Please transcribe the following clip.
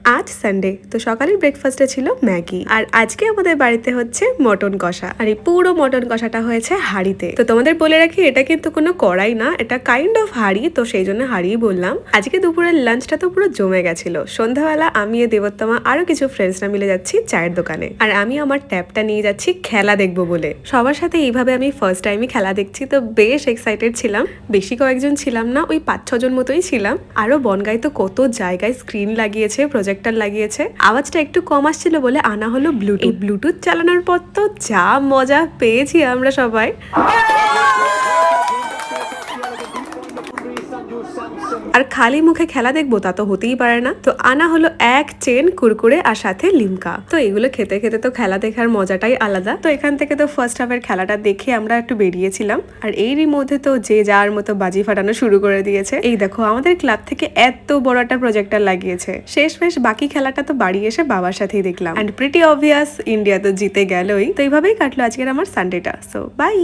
আজ সানডে, তো সকালের ব্রেকফাস্টে ছিল ম্যাগি। আর আজকে আমাদের বাড়িতে হচ্ছে মটন কষা। আর এই পুরো মটন কষাটা হয়েছে হাঁড়িতে। তো তোমাদের বলে রাখি, এটা কিন্তু কোনো কড়াই না, এটা কাইন্ড অফ হাঁড়ি, তো সেই জন্য হাঁড়িই বললাম। আজকে দুপুরের লাঞ্চটা তো পুরো জমে গেছিল। সন্ধ্যাবেলা আমি, দেবোত্তমা আরো কিছু ফ্রেন্ডসরা মিলে যাচ্ছি চায়ের দোকানে। আর আমি আমার ট্যাবটা নিয়ে যাচ্ছি খেলা দেখবো বলে। সবার সাথে এইভাবে আমি ফার্স্ট টাইমই খেলা দেখছি, তো বেশ এক্সাইটেড ছিলাম। বেশি কয়েকজন ছিলাম না, ওই 5-6 জন মতোই ছিলাম। আরো বনগাঁয় তো কত জায়গায় স্ক্রিন লাগিয়েছে, প্রজেক্টর লাগিয়েছে। আওয়াজটা একটু কম আসছিল বলে আনা হলো ব্লুটুথ। এই ব্লুটুথ চালানোর পর তো যা মজা পেয়েছি আমরা সবাই। আর খালি মুখে খেলা দেখবো তা তো হতেই পারে না, তো আনা হলো এক চেন কুরকুরে আর সাথে লিমকা। তো এগুলো খেতে খেতে তো খেলা দেখার মজাটাই আলাদা। তো এখান থেকে তো ফার্স্ট হাফের খেলাটা দেখে আমরা একটু বেরিয়েছিলাম। আর এরই মধ্যে তো যে যার মতো বাজি ফাটানো শুরু করে দিয়েছে। এই দেখো, আমাদের ক্লাব থেকে এত বড় একটা প্রজেক্টর লাগিয়েছে। শেষ বাকি খেলাটা তো বাড়ি এসে বাবার সাথেই দেখলাম। অ্যান্ড প্রিটি অবভিয়াস, ইন্ডিয়া তো জিতে গেলই। তো এইভাবেই কাটলো আজকের আমার সানডেটা। So by.